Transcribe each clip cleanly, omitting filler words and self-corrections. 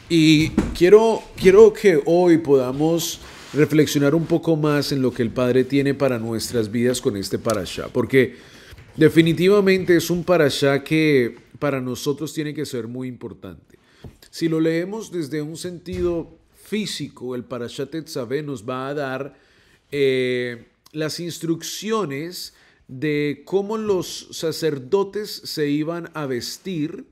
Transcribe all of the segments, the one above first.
Y quiero que hoy podamos reflexionar un poco más en lo que el Padre tiene para nuestras vidas con este parashá, porque definitivamente es un parashá que para nosotros tiene que ser muy importante. Si lo leemos desde un sentido físico, el parashá Tetzaveh nos va a dar las instrucciones de cómo los sacerdotes se iban a vestir,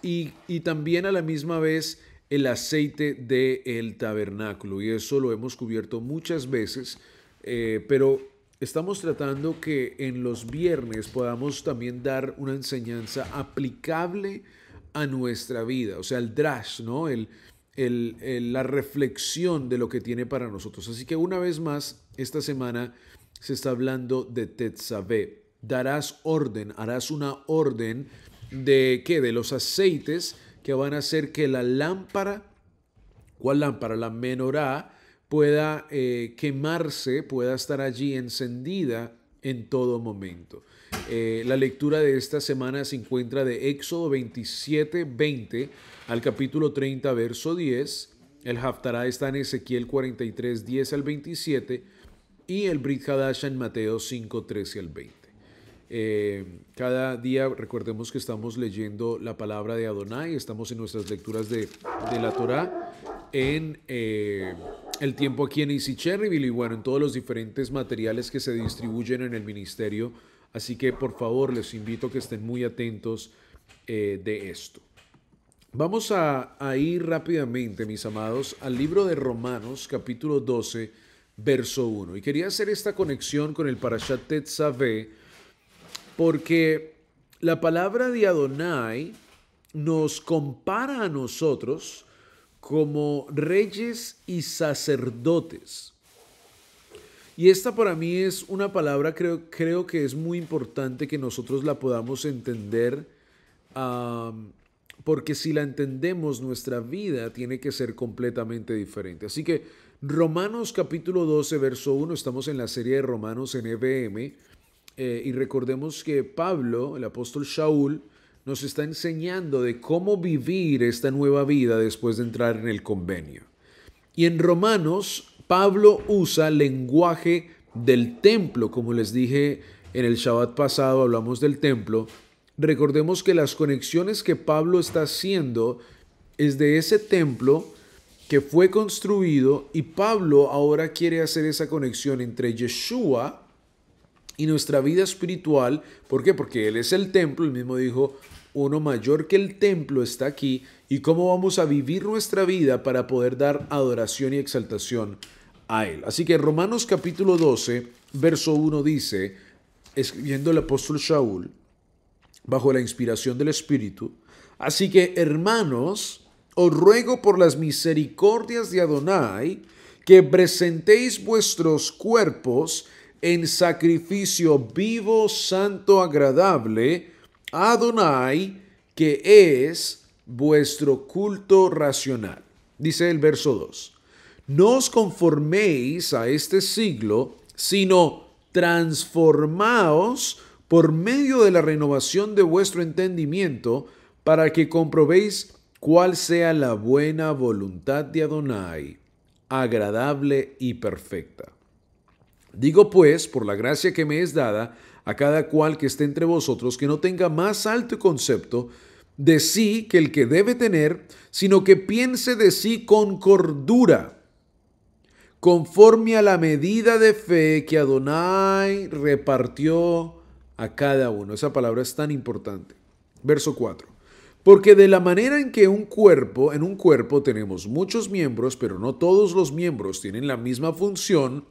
y también a la misma vez el aceite del tabernáculo. Y eso lo hemos cubierto muchas veces, pero estamos tratando que en los viernes podamos también dar una enseñanza aplicable a nuestra vida, o sea, el drash, ¿no? La reflexión de lo que tiene para nosotros. Así que una vez más, esta semana se está hablando de Tetzaveh. Darás orden, harás una orden de qué, de los aceites que van a hacer que la lámpara, ¿cuál lámpara? La menorá pueda quemarse, pueda estar allí encendida en todo momento. La lectura de esta semana se encuentra de Éxodo 27:20 al capítulo 30, verso 10. El Haftará está en Ezequiel 43:10 al 27 y el Brit Hadasha en Mateo 5:13 al 20. Cada día recordemos que estamos leyendo la palabra de Adonai, estamos en nuestras lecturas de la Torá, en el tiempo aquí en Easy Cherryville y bueno, en todos los diferentes materiales que se distribuyen en el ministerio. Así que por favor les invito a que estén muy atentos de esto. Vamos a ir rápidamente, mis amados, al libro de Romanos, capítulo 12, verso 1. Y quería hacer esta conexión con el Parashat Tetzaveh, porque la palabra de Adonai nos compara a nosotros como reyes y sacerdotes. Y esta para mí es una palabra, creo que es muy importante que nosotros la podamos entender, porque si la entendemos, nuestra vida tiene que ser completamente diferente. Así que Romanos capítulo 12, verso 1, estamos en la serie de Romanos en EBM. Y recordemos que Pablo, el apóstol Shaul, nos está enseñando de cómo vivir esta nueva vida después de entrar en el convenio. Y en Romanos, Pablo usa lenguaje del templo. Como les dije en el Shabbat pasado, hablamos del templo. Recordemos que las conexiones que Pablo está haciendo es de ese templo que fue construido, y Pablo ahora quiere hacer esa conexión entre Yeshua y nuestra vida espiritual. ¿Por qué? Porque Él es el templo. Él mismo dijo, uno mayor que el templo está aquí. ¿Y cómo vamos a vivir nuestra vida para poder dar adoración y exaltación a Él? Así que Romanos capítulo 12, verso 1 dice, escribiendo el apóstol Shaul, bajo la inspiración del Espíritu: así que, hermanos, os ruego por las misericordias de Adonai que presentéis vuestros cuerpos en sacrificio vivo, santo, agradable a Adonai, que es vuestro culto racional. Dice el verso 2. No os conforméis a este siglo, sino transformaos por medio de la renovación de vuestro entendimiento, para que comprobéis cuál sea la buena voluntad de Adonai, agradable y perfecta. Digo pues, por la gracia que me es dada, a cada cual que esté entre vosotros, que no tenga más alto concepto de sí que el que debe tener, sino que piense de sí con cordura, conforme a la medida de fe que Adonai repartió a cada uno. Esa palabra es tan importante. Verso 4. Porque de la manera en que en un cuerpo tenemos muchos miembros, pero no todos los miembros tienen la misma función,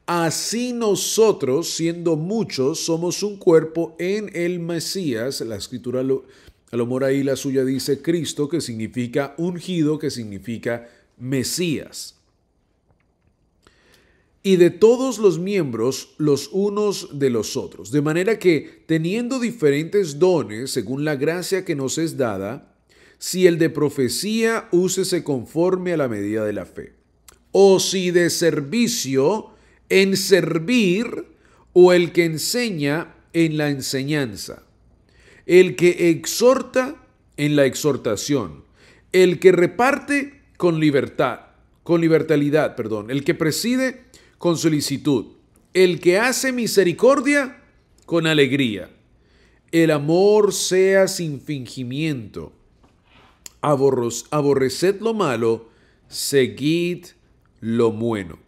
así nosotros, siendo muchos, somos un cuerpo en el Mesías. La escritura, a lo mejor ahí la suya dice Cristo, que significa ungido, que significa Mesías. Y de todos los miembros, los unos de los otros. De manera que, teniendo diferentes dones, según la gracia que nos es dada, si el de profecía, úsese conforme a la medida de la fe. O si de servicio, en servir, o el que enseña, en la enseñanza. El que exhorta, en la exhortación. el que reparte con libertad, con liberalidad, perdón, el que preside con solicitud, el que hace misericordia con alegría. El amor sea sin fingimiento. Aborreced lo malo, seguid lo bueno.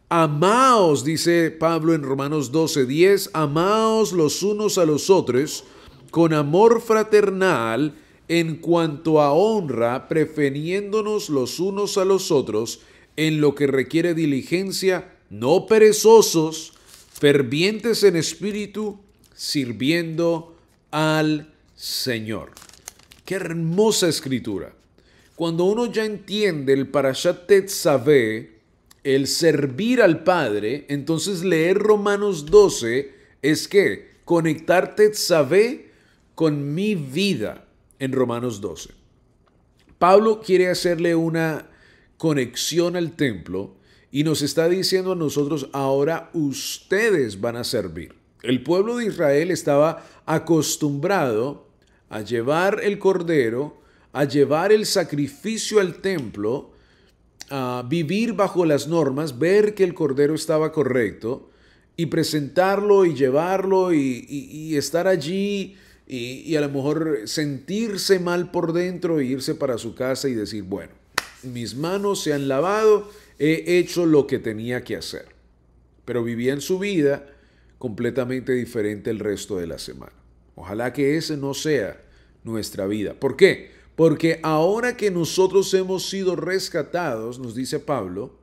Amaos, dice Pablo en Romanos 12:10, amaos los unos a los otros con amor fraternal en cuanto a honra, prefiriéndonos los unos a los otros en lo que requiere diligencia, no perezosos, fervientes en espíritu, sirviendo al Señor. Qué hermosa escritura. Cuando uno ya entiende el Parashat Tetzaveh, el servir al Padre, entonces leer Romanos 12 es que conectar Tetzaveh con mi vida en Romanos 12. Pablo quiere hacerle una conexión al templo y nos está diciendo a nosotros, ahora ustedes van a servir. El pueblo de Israel estaba acostumbrado a llevar el cordero, a llevar el sacrificio al templo, a vivir bajo las normas, ver que el cordero estaba correcto y presentarlo y llevarlo y estar allí y a lo mejor sentirse mal por dentro e irse para su casa y decir, bueno, mis manos se han lavado, he hecho lo que tenía que hacer. Pero vivían su vida completamente diferente el resto de la semana. Ojalá que ese no sea nuestra vida. ¿Por qué? Porque ahora que nosotros hemos sido rescatados, nos dice Pablo,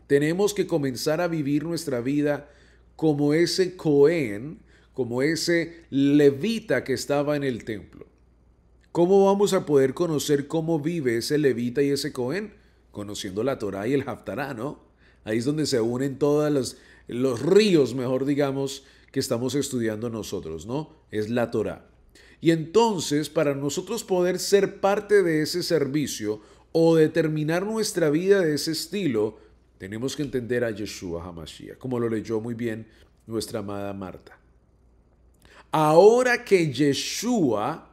tenemos que comenzar a vivir nuestra vida como ese Cohen, como ese levita que estaba en el templo. ¿Cómo vamos a poder conocer cómo vive ese levita y ese Cohen? Conociendo la Torá y el Haftará, ¿no? Ahí es donde se unen todos los ríos, mejor digamos, que estamos estudiando nosotros, ¿no? Es la Torá. Y entonces, para nosotros poder ser parte de ese servicio o determinar nuestra vida de ese estilo, tenemos que entender a Yeshua HaMashiach, como lo leyó muy bien nuestra amada Marta. Ahora que Yeshua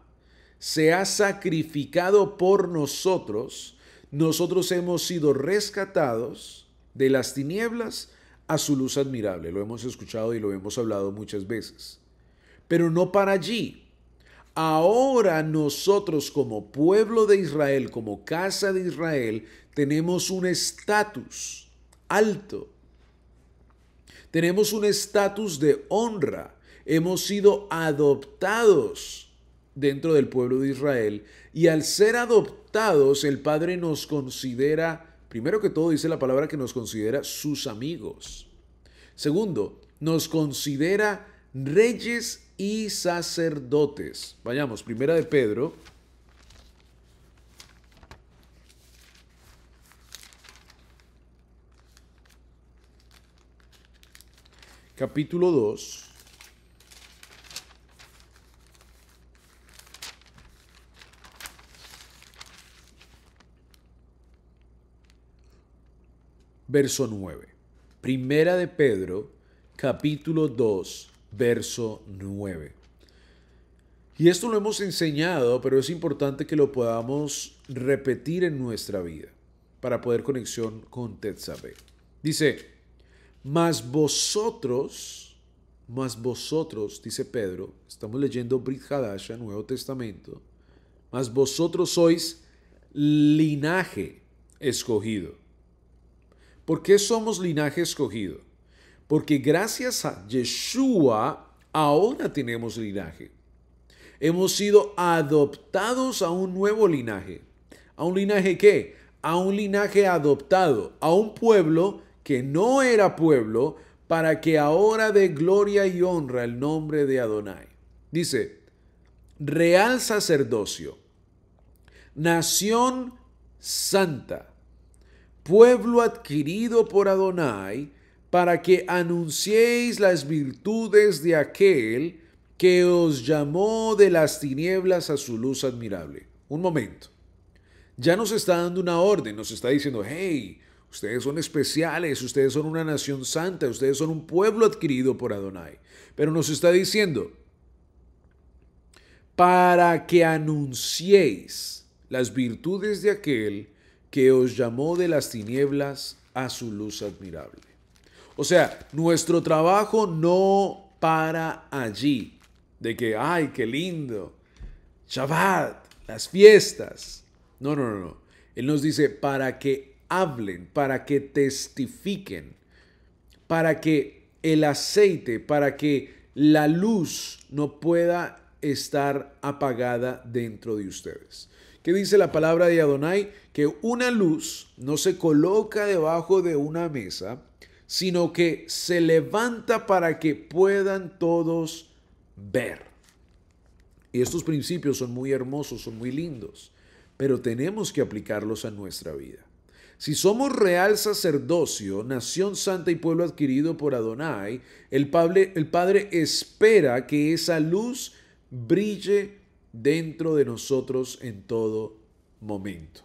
se ha sacrificado por nosotros, nosotros hemos sido rescatados de las tinieblas a su luz admirable. Lo hemos escuchado y lo hemos hablado muchas veces. Pero no para allí. Ahora nosotros como pueblo de Israel, como casa de Israel, tenemos un estatus alto. Tenemos un estatus de honra. Hemos sido adoptados dentro del pueblo de Israel y al ser adoptados el Padre nos considera, primero que todo dice la palabra que nos considera sus amigos. Segundo, nos considera reyes y sacerdotes. Vayamos, primera de Pedro, capítulo 2, verso 9. Primera de Pedro, capítulo 2, verso 9. Y esto lo hemos enseñado, pero es importante que lo podamos repetir en nuestra vida para poder conexión con Tetzaveh. Dice, mas vosotros, dice Pedro, estamos leyendo Brit Hadasha, Nuevo Testamento, mas vosotros sois linaje escogido. ¿Por qué somos linaje escogido? Porque gracias a Yeshua ahora tenemos linaje. Hemos sido adoptados a un nuevo linaje. ¿A un linaje qué? A un linaje adoptado, a un pueblo que no era pueblo, para que ahora dé gloria y honra el nombre de Adonai. Dice, real sacerdocio, nación santa, pueblo adquirido por Adonai, para que anunciéis las virtudes de aquel que os llamó de las tinieblas a su luz admirable. Un momento. Ya nos está dando una orden, nos está diciendo, hey, ustedes son especiales, ustedes son una nación santa, ustedes son un pueblo adquirido por Adonai. Pero nos está diciendo, para que anunciéis las virtudes de aquel que os llamó de las tinieblas a su luz admirable. O sea, nuestro trabajo no para allí, de que, ay, qué lindo, Shabbat, las fiestas. No, no, no, no. Él nos dice para que hablen, para que testifiquen, para que el aceite, para que la luz no pueda estar apagada dentro de ustedes. ¿Qué dice la palabra de Adonai? Que una luz no se coloca debajo de una mesa, sino que se levanta para que puedan todos ver. Y estos principios son muy hermosos, son muy lindos, pero tenemos que aplicarlos a nuestra vida. Si somos real sacerdocio, nación santa y pueblo adquirido por Adonai, el Padre espera que esa luz brille dentro de nosotros en todo momento.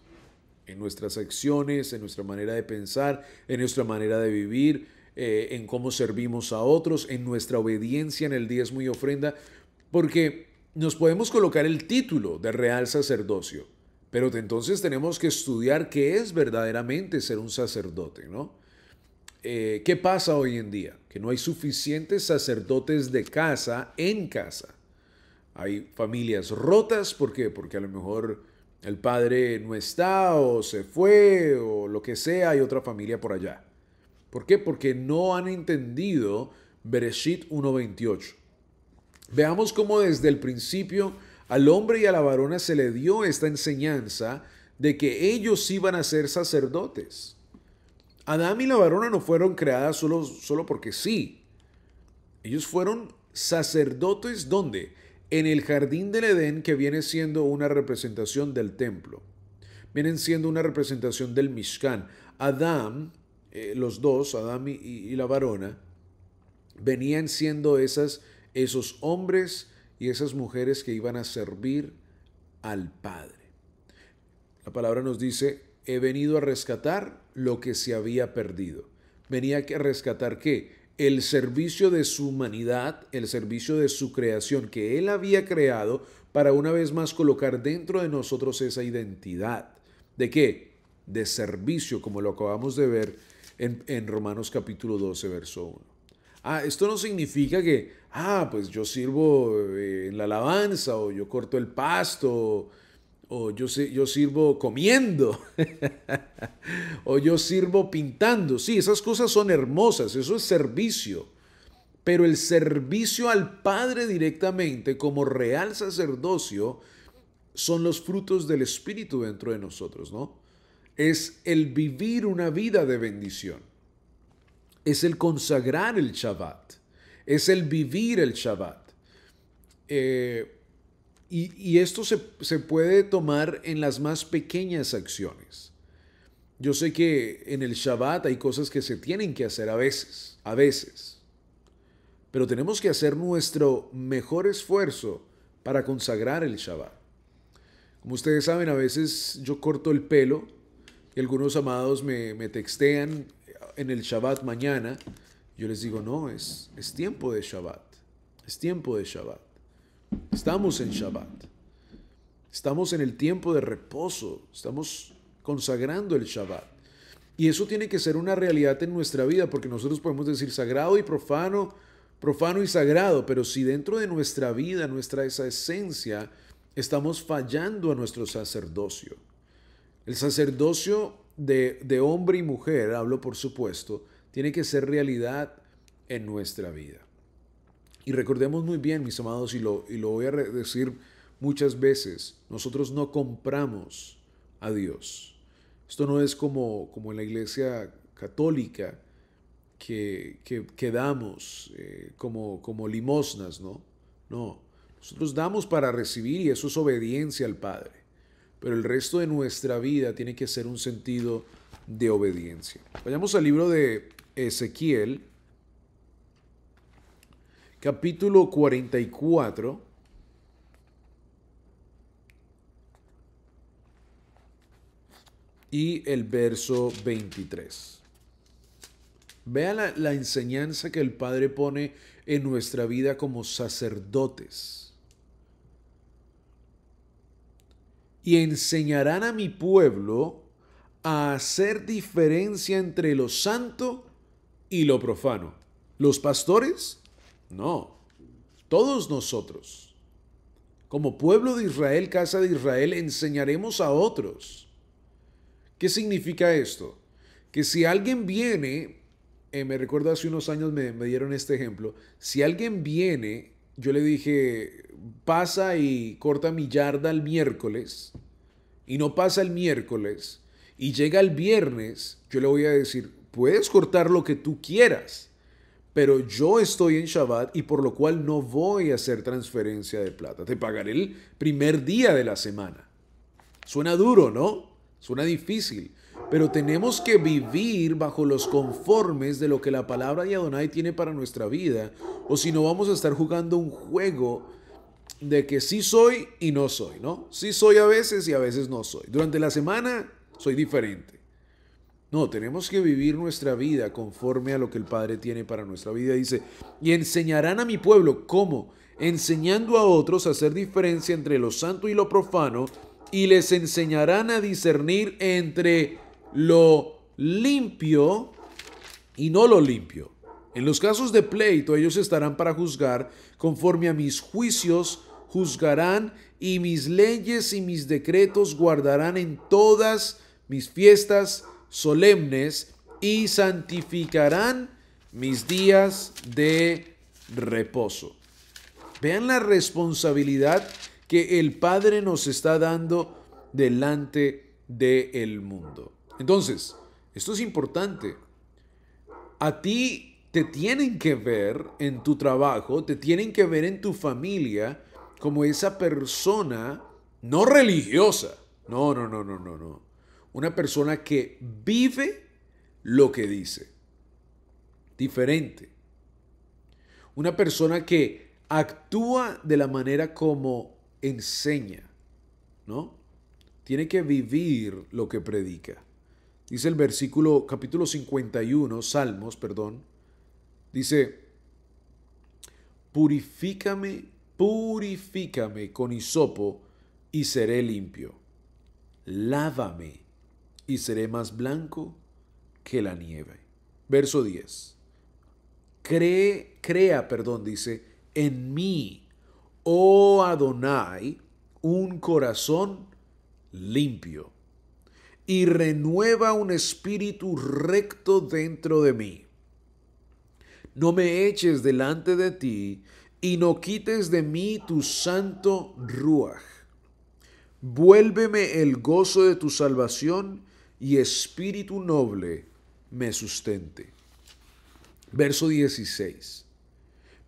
En nuestras acciones, en nuestra manera de pensar, en nuestra manera de vivir, en cómo servimos a otros, en nuestra obediencia en el diezmo y ofrenda, porque nos podemos colocar el título de real sacerdocio, pero entonces tenemos que estudiar qué es verdaderamente ser un sacerdote, ¿no? ¿Qué pasa hoy en día? Que no hay suficientes sacerdotes de casa en casa. Hay familias rotas, ¿por qué? Porque a lo mejor el padre no está o se fue o lo que sea, hay otra familia por allá. ¿Por qué? Porque no han entendido Bereshit 1:28. Veamos cómo desde el principio al hombre y a la varona se le dio esta enseñanza de que ellos iban a ser sacerdotes. Adán y la varona no fueron creadas solo porque sí. Ellos fueron sacerdotes, ¿dónde? En el jardín del Edén, que viene siendo una representación del templo. Vienen siendo una representación del Mishkan. Adán, los dos, Adán y la varona, venían siendo esos hombres y esas mujeres que iban a servir al Padre. La palabra nos dice, he venido a rescatar lo que se había perdido. Venía a rescatar ¿qué? El servicio de su humanidad, el servicio de su creación que Él había creado para una vez más colocar dentro de nosotros esa identidad. ¿De qué? De servicio, como lo acabamos de ver en Romanos capítulo 12, verso 1. Esto no significa que, pues yo sirvo en la alabanza, o yo corto el pasto, o yo sirvo comiendo, o yo sirvo pintando. Sí, esas cosas son hermosas, eso es servicio. Pero el servicio al Padre directamente como real sacerdocio son los frutos del Espíritu dentro de nosotros, ¿no? Es el vivir una vida de bendición. Es el consagrar el Shabbat. Es el vivir el Shabbat. Y esto se puede tomar en las más pequeñas acciones. Yo sé que en el Shabbat hay cosas que se tienen que hacer a veces. Pero tenemos que hacer nuestro mejor esfuerzo para consagrar el Shabbat. Como ustedes saben, a veces yo corto el pelo y algunos amados me textean en el Shabbat mañana. Yo les digo, no, es tiempo de Shabbat. Es tiempo de Shabbat. Estamos en Shabbat. Estamos en el tiempo de reposo. Estamos consagrando el Shabbat. Y eso tiene que ser una realidad en nuestra vida, porque nosotros podemos decir sagrado y profano, profano y sagrado, pero si dentro de nuestra vida, esa esencia, estamos fallando a nuestro sacerdocio. El sacerdocio de hombre y mujer, hablo por supuesto, tiene que ser realidad en nuestra vida. Y recordemos muy bien, mis amados, y lo voy a decir muchas veces, nosotros no compramos a Dios. Esto no es como en la iglesia católica que damos como limosnas, ¿no? No, nosotros damos para recibir y eso es obediencia al Padre. Pero el resto de nuestra vida tiene que ser un sentido de obediencia. Vayamos al libro de Ezequiel, capítulo 44. Y el verso 23. Vea la enseñanza que el Padre pone en nuestra vida como sacerdotes. y enseñarán a mi pueblo a hacer diferencia entre lo santo y lo profano. ¿Los pastores? No, todos nosotros. Como pueblo de Israel, casa de Israel, enseñaremos a otros. ¿Qué significa esto? Que si alguien viene, me recuerdo hace unos años me dieron este ejemplo, si alguien viene, yo le dije, pasa y corta mi yarda el miércoles, y no pasa el miércoles, y llega el viernes, yo le voy a decir, puedes cortar lo que tú quieras, pero yo estoy en Shabbat y por lo cual no voy a hacer transferencia de plata. Te pagaré el primer día de la semana. Suena duro, ¿no? Suena difícil. Pero tenemos que vivir bajo los conformes de lo que la palabra de Adonai tiene para nuestra vida. O si no, vamos a estar jugando un juego de que sí soy y no soy, ¿no? Sí soy a veces y a veces no soy. Durante la semana soy diferente. No, tenemos que vivir nuestra vida conforme a lo que el Padre tiene para nuestra vida. Dice, y enseñarán a mi pueblo, ¿cómo? Enseñando a otros a hacer diferencia entre lo santo y lo profano, y les enseñarán a discernir entre lo limpio y no lo limpio. En los casos de pleito, ellos estarán para juzgar, conforme a mis juicios juzgarán, y mis leyes y mis decretos guardarán en todas mis fiestas solemnes, y santificarán mis días de reposo. Vean la responsabilidad que el Padre nos está dando delante del mundo. Entonces, esto es importante. A ti te tienen que ver en tu trabajo, te tienen que ver en tu familia como esa persona no religiosa. No. Una persona que vive lo que dice. Diferente. Una persona que actúa de la manera como enseña, ¿no? Tiene que vivir lo que predica. Dice el versículo, capítulo 51, Salmos, perdón. Dice, purifícame con hisopo y seré limpio. Lávame y seré más blanco que la nieve. Verso 10. Crea, dice, en mí, oh Adonai, un corazón limpio y renueva un espíritu recto dentro de mí. No me eches delante de ti y no quites de mí tu santo ruaj. Vuélveme el gozo de tu salvación y espíritu noble me sustente. Verso 16.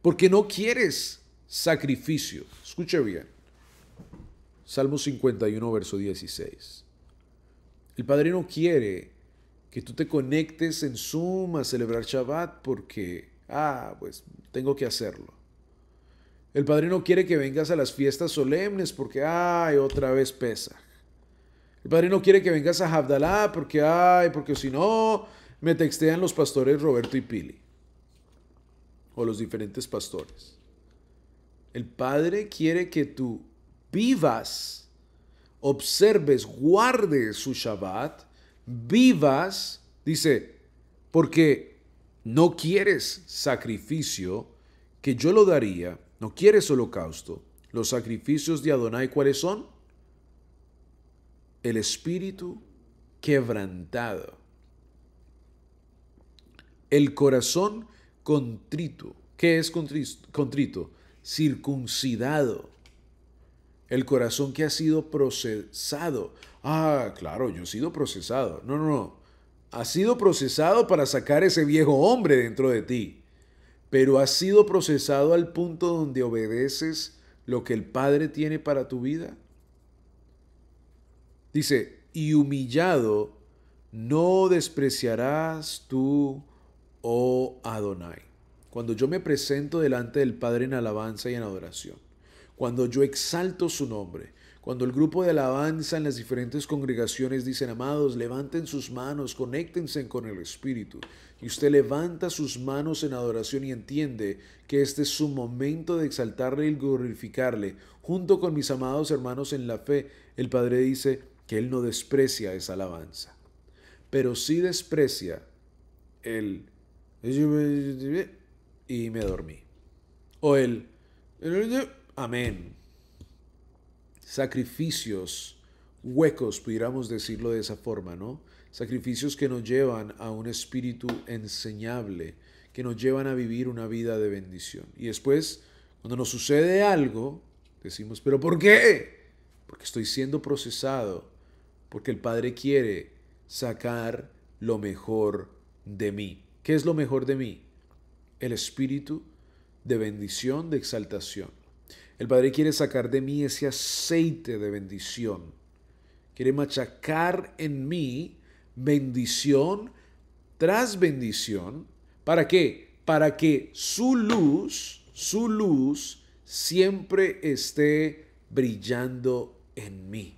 Porque no quieres sacrificio. Escuche bien. Salmo 51, verso 16. El Padre no quiere que tú te conectes en Zoom a celebrar Shabbat porque, pues tengo que hacerlo. El Padre no quiere que vengas a las fiestas solemnes porque, otra vez Pesaj. El Padre no quiere que vengas a Havdalah porque si no, me textean los pastores Roberto y Pili. O los diferentes pastores. El Padre quiere que tú vivas, observes, guardes su Shabbat, vivas, dice, porque no quieres sacrificio, que yo lo daría, no quieres holocausto. Los sacrificios de Adonai, ¿cuáles son? El espíritu quebrantado, el corazón contrito. ¿Qué es contrito? Circuncidado. El corazón que ha sido procesado. Claro, yo he sido procesado. No. Ha sido procesado para sacar ese viejo hombre dentro de ti. Pero has sido procesado al punto donde obedeces lo que el Padre tiene para tu vida. Dice, y humillado no despreciarás tú, oh Adonai. Cuando yo me presento delante del Padre en alabanza y en adoración, cuando yo exalto su nombre, Cuando el grupo de alabanza en las diferentes congregaciones dicen, amados, levanten sus manos, conéctense con el Espíritu. Y usted levanta sus manos en adoración y entiende que este es su momento de exaltarle y glorificarle. Junto con mis amados hermanos en la fe, el Padre dice que Él no desprecia esa alabanza, pero sí desprecia el y me dormí. O el amén. Sacrificios huecos, pudiéramos decirlo de esa forma, ¿no? Sacrificios que nos llevan a un espíritu enseñable, que nos llevan a vivir una vida de bendición. Y después, cuando nos sucede algo, decimos, ¿pero por qué? Porque estoy siendo procesado, porque el Padre quiere sacar lo mejor de mí. ¿Qué es lo mejor de mí? El espíritu de bendición, de exaltación. El Padre quiere sacar de mí ese aceite de bendición. Quiere machacar en mí bendición tras bendición. ¿Para qué? Para que su luz siempre esté brillando en mí.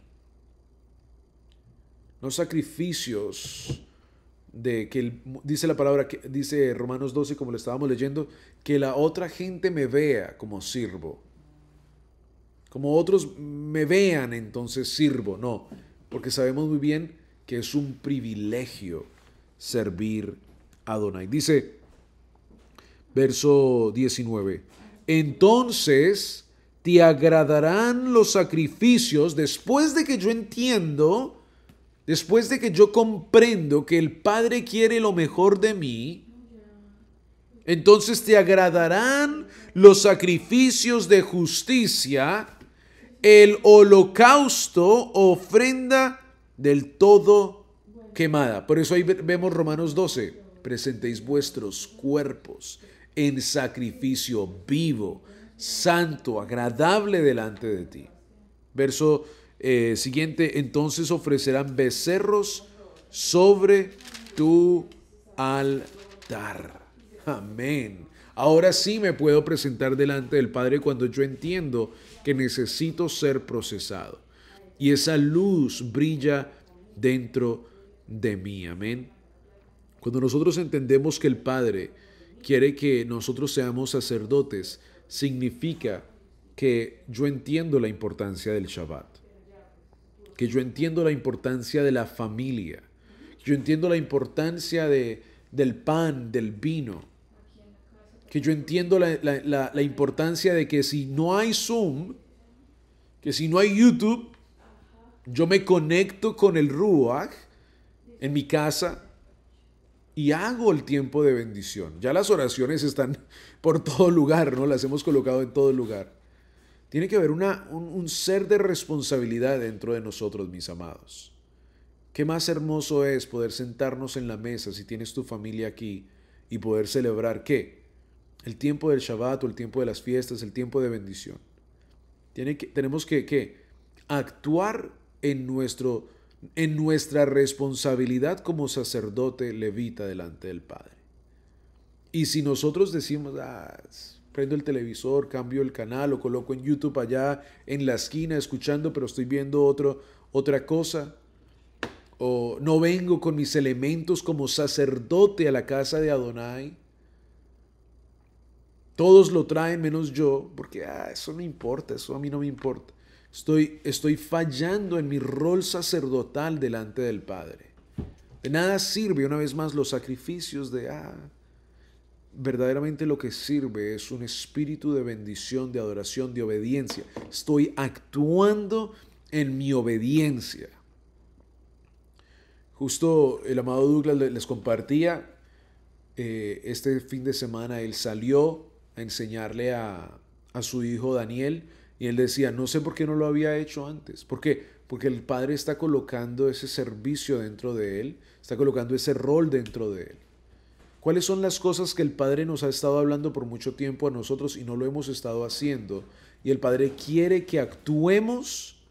No sacrificios de que dice la palabra, que dice Romanos 12, como lo estábamos leyendo, que la otra gente me vea como sirvo. Como otros me vean, entonces sirvo. No, porque sabemos muy bien que es un privilegio servir a Adonai. Dice, verso 19, entonces te agradarán los sacrificios después de que yo entiendo, después de que yo comprendo que el Padre quiere lo mejor de mí. Entonces te agradarán los sacrificios de justicia, el holocausto, ofrenda del todo quemada. Por eso ahí vemos Romanos 12. Presentéis vuestros cuerpos en sacrificio vivo, santo, agradable delante de ti. Verso siguiente, entonces ofrecerán becerros sobre tu altar. Amén. Ahora sí me puedo presentar delante del Padre cuando yo entiendo que necesito ser procesado. Y esa luz brilla dentro de mí. Amén. Cuando nosotros entendemos que el Padre quiere que nosotros seamos sacerdotes, significa que yo entiendo la importancia del Shabbat, que yo entiendo la importancia de la familia, que yo entiendo la importancia del pan, del vino, que yo entiendo la importancia de que si no hay Zoom, que si no hay YouTube, yo me conecto con el Ruach en mi casa y hago el tiempo de bendición. Ya las oraciones están por todo lugar, ¿no? Las hemos colocado en todo lugar. Tiene que haber un ser de responsabilidad dentro de nosotros, mis amados. Qué más hermoso es poder sentarnos en la mesa, si tienes tu familia aquí, y poder celebrar, ¿qué? El tiempo del Shabbat o el tiempo de las fiestas, el tiempo de bendición. Tenemos que actuar en nuestra responsabilidad como sacerdote levita delante del Padre. Y si nosotros decimos, prendo el televisor, cambio el canal o coloco en YouTube allá en la esquina escuchando, pero estoy viendo otra cosa, o no vengo con mis elementos como sacerdote a la casa de Adonai, todos lo traen menos yo, porque eso no importa, eso a mí no me importa. Estoy fallando en mi rol sacerdotal delante del Padre. De nada sirve, una vez más, los sacrificios verdaderamente lo que sirve es un espíritu de bendición, de adoración, de obediencia. Estoy actuando en mi obediencia. Justo el amado Douglas les compartía, este fin de semana él salió a enseñarle a su hijo Daniel, y él decía, no sé por qué no lo había hecho antes. ¿Por qué? Porque el Padre está colocando ese servicio dentro de él, está colocando ese rol dentro de él. ¿Cuáles son las cosas que el Padre nos ha estado hablando por mucho tiempo a nosotros y no lo hemos estado haciendo? Y el Padre quiere que actuemos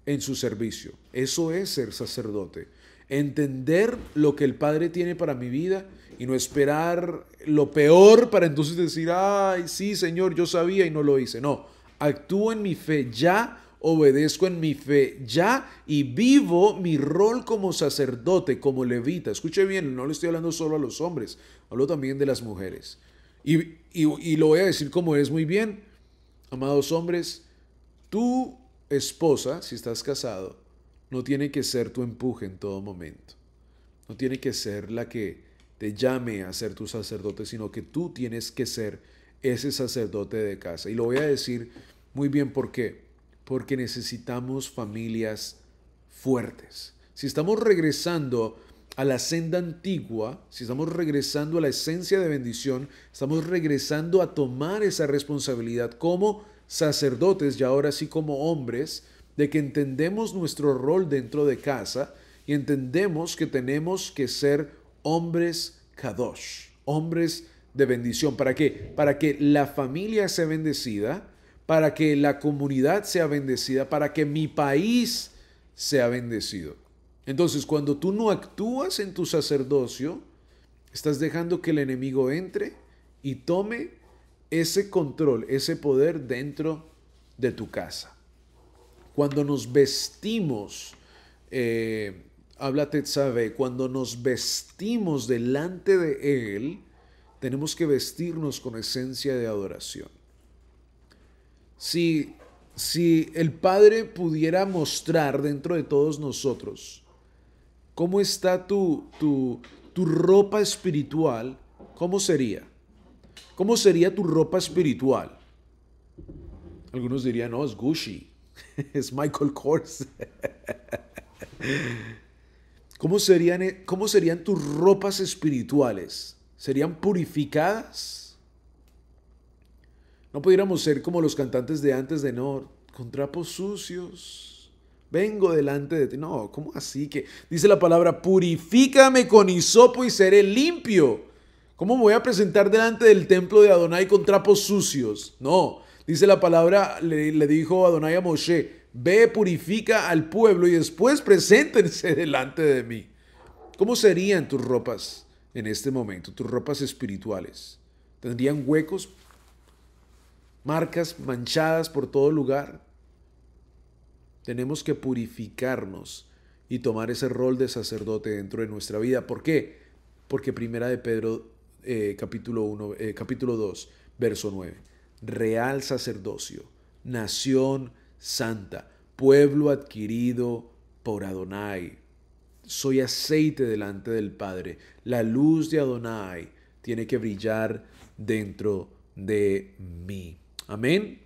en su servicio. Eso es ser sacerdote. Entender lo que el Padre tiene para mi vida y no esperar lo peor para entonces decir, sí, Señor, yo sabía y no lo hice. No, actúo en mi fe ya obedezco en mi fe ya y vivo mi rol como sacerdote, como levita. Escuche bien, no le estoy hablando solo a los hombres, hablo también de las mujeres. Y lo voy a decir como es muy bien, amados hombres, tu esposa, si estás casado, no tiene que ser tu empuje en todo momento. No tiene que ser la que te llame a ser tu sacerdote, sino que tú tienes que ser ese sacerdote de casa. Y lo voy a decir muy bien por qué. Porque necesitamos familias fuertes. Si estamos regresando a la senda antigua, si estamos regresando a la esencia de bendición, estamos regresando a tomar esa responsabilidad como sacerdotes y ahora sí como hombres, de que entendemos nuestro rol dentro de casa y entendemos que tenemos que ser hombres kadosh, hombres de bendición. ¿Para qué? Para que la familia sea bendecida, para que la comunidad sea bendecida, para que mi país sea bendecido. Entonces, cuando tú no actúas en tu sacerdocio, estás dejando que el enemigo entre y tome ese control, ese poder dentro de tu casa. Cuando nos vestimos, habla Tetzabe, cuando nos vestimos delante de Él, tenemos que vestirnos con esencia de adoración. Si el Padre pudiera mostrar dentro de todos nosotros cómo está tu ropa espiritual, ¿cómo sería? ¿Cómo sería tu ropa espiritual? Algunos dirían, no, es Gucci, es Michael Kors. ¿Cómo serían tus ropas espirituales? ¿Serían purificadas? No pudiéramos ser como los cantantes de antes de no, con trapos sucios. Vengo delante de ti. No, ¿cómo así? Que dice la palabra, purifícame con hisopo y seré limpio. ¿Cómo me voy a presentar delante del templo de Adonai con trapos sucios? No, dice la palabra, le dijo Adonai a Moshe, ve, purifica al pueblo y después preséntense delante de mí. ¿Cómo serían tus ropas en este momento, tus ropas espirituales? ¿Tendrían huecos, marcas manchadas por todo lugar? Tenemos que purificarnos y tomar ese rol de sacerdote dentro de nuestra vida. ¿Por qué? Porque primera de Pedro, capítulo 2, verso 9. Real sacerdocio, nación santa, pueblo adquirido por Adonai. Soy aceite delante del Padre. La luz de Adonai tiene que brillar dentro de mí. Amén.